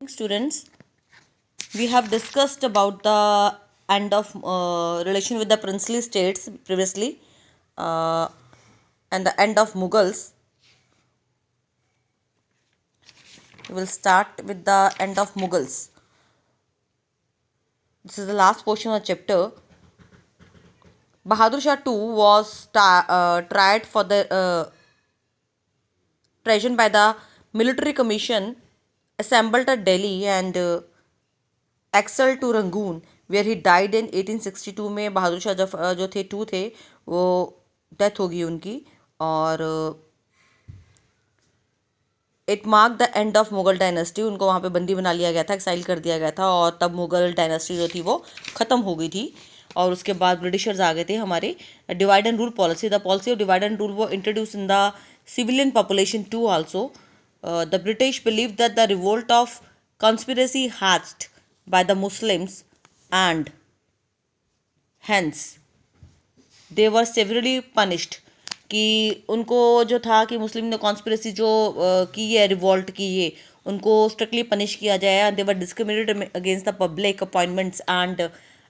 students. We have discussed about the end of relation with the princely states previously, uh, and the end of Mughals. We will start with the end of Mughals. This is the last portion of the chapter. Bahadur Shah II was tried for the treason by the military commission assembled at Delhi and exiled to Rangoon where he died in 1862 में बहादुर शाह जो थे to थे वो death हो गई उनकी और it mark the end of Mughal dynasty. उनको वहाँ पे बंदी बना लिया गया था, एक्साइल कर दिया गया था और तब मुगल डायनेस्टी जो थी वो ख़त्म हो गई थी। और उसके बाद ब्रिटिशर्स आ गए थे हमारे। Divide and rule policy, the policy of divide and rule वो introduce in the civilian population to also. The British believe that the revolt of conspiracy hatched by the Muslims and hence they were severely punished। कि उनको जो था कि मुस्लिम ने conspiracy जो की है, रिवॉल्ट की, ये उनको स्ट्रिक्टली पनिश किया जाए। And they were discriminated against the public appointments and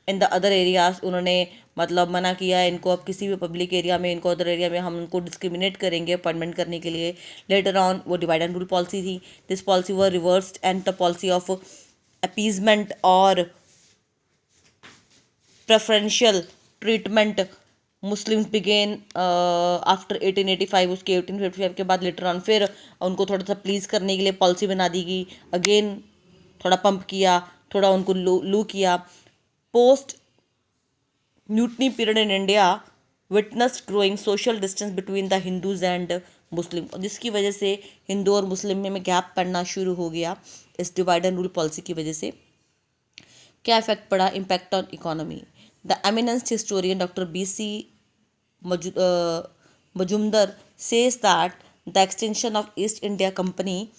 in the other areas. उन्होंने मतलब मना किया इनको, अब किसी भी पब्लिक एरिया में, इनको अदर एरिया में हम उनको डिस्क्रिमिनेट करेंगे अपॉइंटमेंट करने के लिए। लेटर ऑन वो डिवाइड एंड रूल पॉलिसी थी। This policy were reversed and the policy of appeasement और preferential treatment Muslims began after 1885। उसके 1855 के बाद लेटर ऑन फिर उनको थोड़ा सा प्लीज़ करने के लिए पॉलिसी बना दी गई। अगेन थोड़ा पंप किया, थोड़ा उनको लू किया। Post mutiny period in India witness growing social distance between the Hindus and Muslim, जिसकी वजह से हिंदू और मुस्लिम में गैप पड़ना शुरू हो गया इस डिवाइड एंड रूल पॉलिसी की वजह से। क्या इफेक्ट पड़ा? Impact on economy. The eminence historian doctor B.C. Majumdar says that the extension of East India Company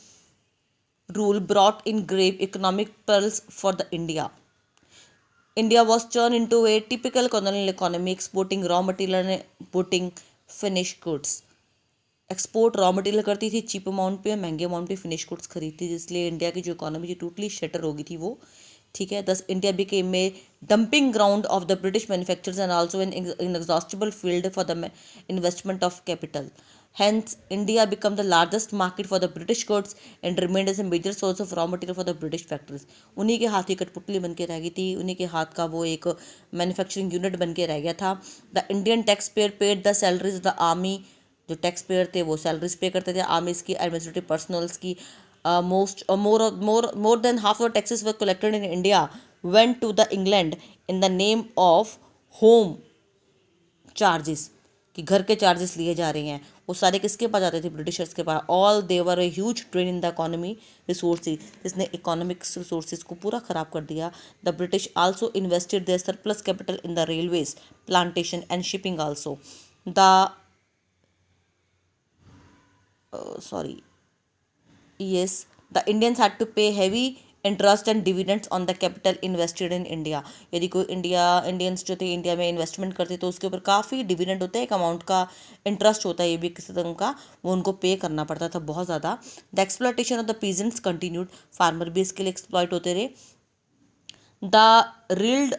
rule brought in grave economic perils for the India. India was turned into a typical colonial economy, exporting raw material and importing finished goods. Export raw material करती थी cheap amount पे, महंगे amount पे finish goods खरीदती थी, इसलिए India की जो इकोनॉमी थी टोटली शटर हो गई थी वो। ठीक है, दस India became a dumping ground of the British manufacturers and also an inexhaustible field for the investment of capital. Hence, India became the largest market for the British goods and remained as a major source of raw material for the British factories। उन्हीं के हाथ की कठपुतली बन के रह गई थी, उन्हीं के हाथ का वो एक मैन्युफैक्चरिंग यूनिट बन के रह गया था। The Indian tax payer paid the salaries of the army. जो टैक्स पेयर थे वो सैलरीज पे करते थे आर्मीज की, एडमिनिस्ट्रेटिव पर्सनल्स की। More than half of taxes were collected in India went to the England in the name of home charges, कि घर के चार्जेस लिए जा रहे हैं। वो सारे किसके पास जाते थे? ब्रिटिशर्स के पास। All they were a huge drain in the economy resources, जिसने इकोनॉमिक्स रिसोर्सेज को पूरा ख़राब कर दिया। The British also invested their surplus capital in the railways, plantation and shipping also. The the Indians had to pay heavy interest and dividends on the capital invested in India। यदि कोई Indians जो थे India में investment करते तो उसके ऊपर काफ़ी डिविडेंड होता है, एक अमाउंट का इंटरेस्ट होता है, ये भी किसी तरह का वो उनको पे करना पड़ता था बहुत ज़्यादा। The exploitation of the peasants continued, farmer भी इसके लिए एक्सप्लॉयट होते रहे। They reeled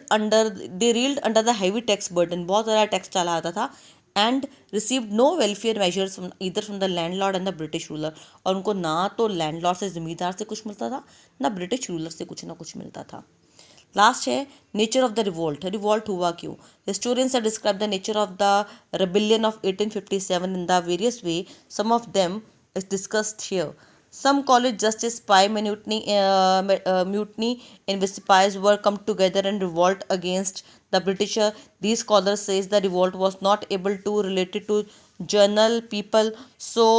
under the heavy tax burden, बहुत ज़्यादा टैक्स चला आता था। And received no welfare measures either from the landlord and the British ruler, और उनको ना तो लैंडलॉर्ड से ज़मींदार से कुछ मिलता था, ना ब्रिटिश रूलर से कुछ ना कुछ मिलता था। लास्ट है nature of the revolt. Revolt हुआ क्यों? Historians have describe the nature of the rebellion of 1857 in the various way. Some of them is discussed here. Some call it just a spy mutiny in which spies were come together and revolt against the British। These scholars says the revolt was not able to relate it to general people so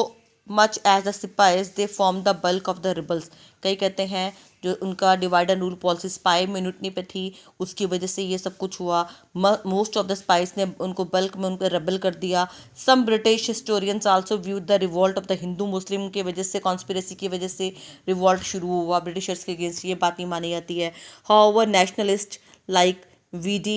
much as the spies they formed the bulk of the rebels। कई कहते हैं जो उनका divide and rule policy sepoy mutiny पे थी, उसकी वजह से ये सब कुछ हुआ। मोस्ट ऑफ द स्पाइस ने उनको बल्क में उनको रेबल कर दिया। Some British historians also view the revolt of the Hindu Muslim के वजह से, कॉन्स्पिरेसी की वजह से रिवॉल्ट शुरू हुआ ब्रिटिशर्स के अगेंस्ट, ये बात नहीं मानी जाती है। However nationalist like V.D.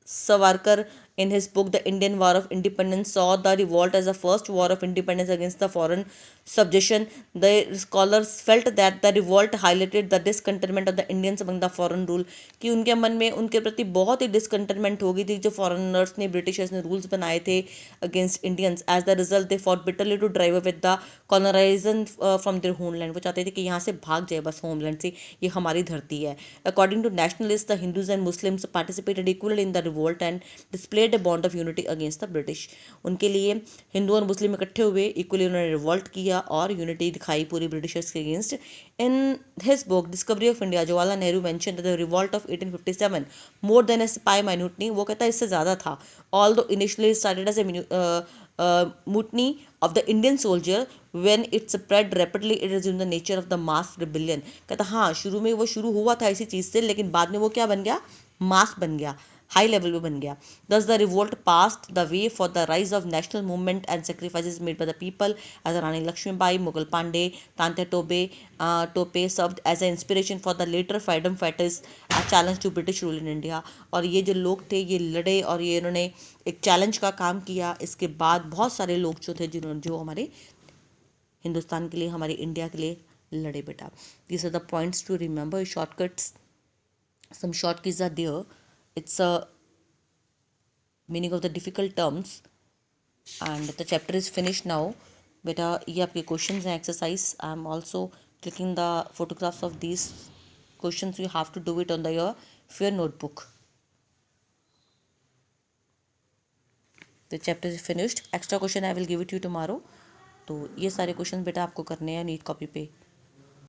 Savarkar in his book The Indian War of Independence saw the revolt as the first war of independence against the foreign subjection. The scholars felt that the revolt highlighted the discontentment of the Indians among the foreign rule, कि उनके मन में उनके प्रति बहुत ही discontentment हो गई थी जो फॉरेनर्स ने, ब्रिटिशर्स ने रूल्स बनाए थे against Indians. As the result they fought bitterly to drive with the colonization from their homeland. वो चाहते थे कि यहाँ से भाग जाए बस होमलैंड से, ये हमारी धरती है. According to nationalist the Hindus and Muslims participated equally in the revolt and displayed a bond of unity against the British. उनके लिए हिंदू और मुस्लिम इकट्ठे हुए, इक्वली उन्होंने रिवोल्ट किया और यूनिटी दिखाई पूरी ब्रिटिशर्स के against. In his book Discovery of India Jawaharlal Nehru mention the revolt of 1857 more than a sipahi mutiny. वो कहता है इससे ज़्यादा था. Although initially started as a mutiny of the Indian soldier, when it spread rapidly it resumed the nature of the mass rebellion. कहता हाँ शुरू में वो शुरू हुआ था इसी चीज़ से, लेकिन बाद में वो क्या बन गया, मास बन गया, हाई लेवल पे बन गया. Thus the revolt passed the way for the rise of national movement and sacrifices made by the people as Rani Lakshmibai, Mughal Pandey, Tante Tope served as an inspiration for the later freedom fighters a challenge to British rule in India. और ये जो लोग थे ये लड़े और ये इन्होंने एक चैलेंज का काम किया. इसके बाद बहुत सारे लोग जो थे जिन्होंने जो हमारे हिंदुस्तान के लिए, हमारे इंडिया के लिए लड़े बेटा. These are the points to remember. Shortcuts, some shortcuts are there. It's a meaning of the difficult terms and the chapter is finished now. बेटा ये आपके क्वेश्चंस हैं, exercise. I am also clicking the photographs of these questions. You have to do it on the your fair notebook. The chapter is finished. Extra question I will give it you tomorrow. तो ये सारे question बेटा आपको करने हैं NEET copy पे.